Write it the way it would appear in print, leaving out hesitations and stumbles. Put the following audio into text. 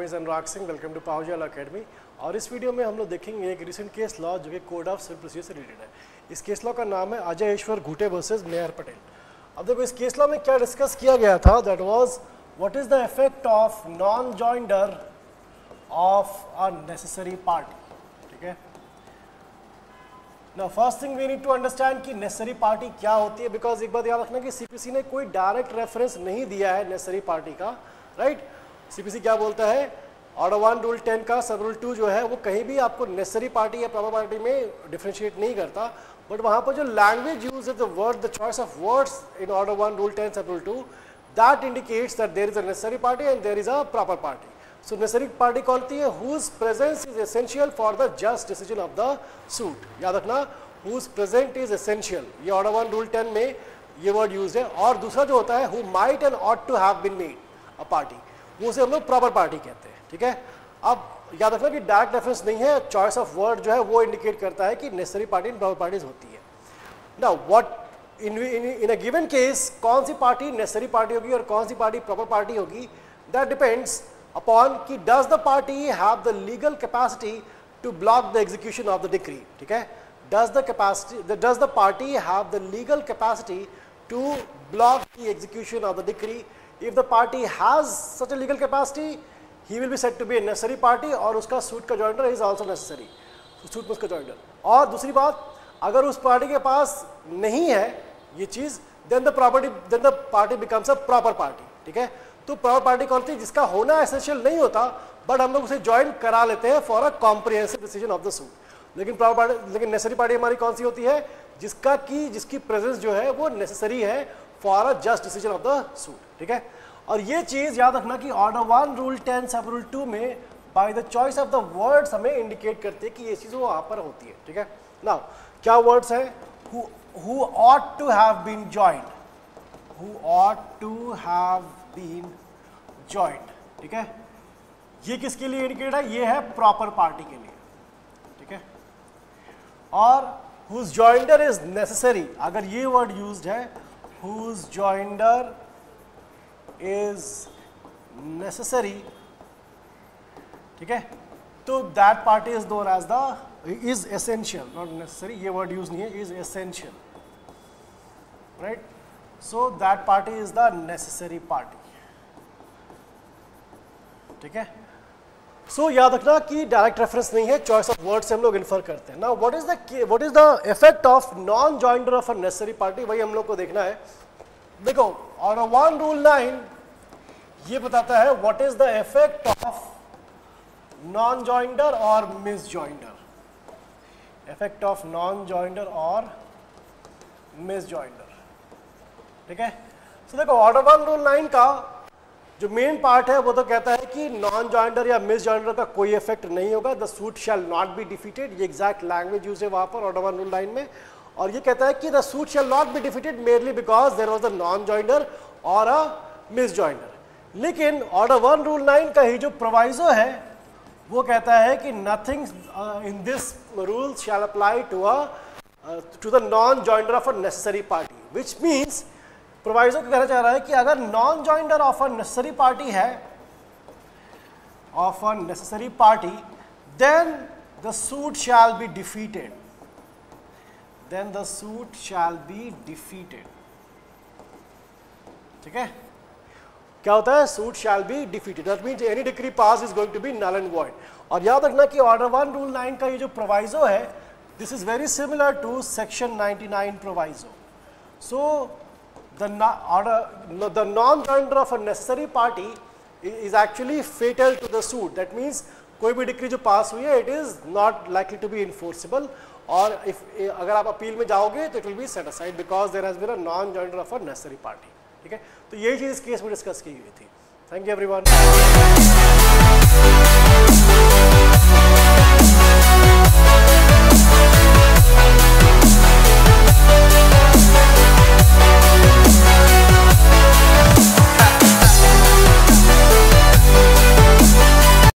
Is Anurag Singh, welcome to पावरजल academy. और इस वीडियो में हम लोग देखेंगे एक रिसेंट केस लॉ जो कि कोड ऑफ सिविल प्रोसीजर से रिलेटेड है। इस केस लॉ का नाम है अजय ईश्वर घूटे वर्सेस मेयर पटेल। अब देखो इस केस लॉ में क्या डिस्कस किया गया था, that was what is the effect of non joinder of a necessary party. ठीक है, now first thing we need to understand कि नेसेसरी पार्टी क्या होती है, बिकॉज एक बात याद रखना कि सीपीसी ने कोई डायरेक्ट रेफरेंस नहीं दिया है नेसेसरी पार्टी का, राइट। सीपीसी क्या बोलता है, ऑर्डर 1 रूल 10 का सब रूल 2 जो है वो कहीं भी आपको नेसेसरी पार्टी या प्रॉपर पार्टी में डिफरेंशिएट नहीं करता, बट वहाँ पर जो लैंग्वेज यूज है, the word, the choice of words in order 1 rule 10 sub rule 2, that indicates that there is a necessary party and there is a proper party. So necessary party कौन होती है, whose presence is essential for the just decision of the suit. याद रखना, whose present is essential, ये order 1 rule 10 में ये word use है। और दूसरा जो होता है, who might and ought to have been made a party, वो उसे हम लोग प्रॉपर पार्टी कहते हैं। ठीक है, अब याद रखना कि डायरेक्ट रेफरेंस नहीं है, चॉइस ऑफ वर्ड जो है वो इंडिकेट करता है कि necessary party and proper parties होती है। Now what in a given case कौन सी पार्टी नेसेसरी पार्टी होगी और कौन सी पार्टी प्रॉपर पार्टी होगी, दैट डिपेंड्स अपॉन कि does the party have the legal capacity to block the execution of the decree. ठीक है, does the party have the legal capacity to block the execution of the decree? If the party has such a legal capacity, he will be said to be a necessary party और उसका suit का joinder is also necessary, suit में उसका joinder। और दूसरी बात, अगर उस पार्टी के पास नहीं है ये चीज़, then the party becomes a proper party। ठीक है, तो proper party कौन सी, जिसका होना essential नहीं होता बट हम लोग उसे ज्वाइन करा लेते हैं for a comprehensive decision of the suit। लेकिन नेसेसरी पार्टी हमारी कौन सी होती है, जिसकी प्रेजेंस जो है वो नेसेसरी है for a just decision of the suit. ठीक है, और ये चीज याद रखना कि ऑर्डर 1 रूल 10 सब रूल 2 में by the choice of the words हमें इंडिकेट करते हैं कि ये चीज वहां पर होती है। ठीक है, नाउ क्या वर्ड्स है, who ought to have been joined, who ought to have been joined. ठीक है, ये किसके लिए इंडिकेट है, ये है प्रॉपर पार्टी के लिए। ठीक है, और whose joinder is necessary, अगर ये वर्ड यूज्ड है, whose joinder is necessary, ठीक है, तो that party is known as the is essential, not necessary, ये वर्ड यूज नहीं है, is essential, right? So that party is the necessary party। ठीक है, सो याद रखना कि डायरेक्ट रेफरेंस नहीं है, चॉइस ऑफ वर्ड से हम लोग इन्फर करते हैं। Now what is the effect of non joinder of a necessary party, वही हम लोग को देखना है। देखो ऑर्डर 1 रूल 9 ये बताता है what is the effect of non joinder और misjoinder, effect of non joinder और मिस जॉइंडर। ठीक है, सो देखो ऑर्डर 1 रूल 9 का जो मेन पार्ट है वो तो कहता है कि नॉन जॉइंडर या मिस जॉइंडर का कोई इफेक्ट नहीं होगा, the suit shall not be defeated, ये एग्जैक्ट लैंग्वेज यूज है वहां पर ऑर्डर 1 रूल 9 में। और ये कहता है कि the suit shall not be defeated merely because there was a non joinder और अ मिस जॉइंडर। लेकिन ऑर्डर 1 रूल 9 का ही जो प्रोवाइजो है वो कहता है कि nothing in this rule shall apply to the non joinder of a necessary party, which means proviso को कहना चाह रहा है कि अगर non joinder of a necessary party है, of a necessary party, then the suit shall be defeated, then the suit shall be defeated. ठीक है, क्या होता है, suit shall be defeated, that means any decree pass is going to be null and void. और याद रखना कि order 1 rule 9 का ये जो प्रोवाइजो है, this is very similar to section 99 proviso. So the non-joinder of a necessary party is actually fatal to the suit. That means कोई भी डिक्री जो पास हुई है, it is not likely to be enforceable, और अगर आप appeal में जाओगे तो it will be set aside because there has been a non-joinder of a necessary party। ठीक है, तो यही चीज़ इस केस में डिस्कस की हुई थी। Thank you everyone.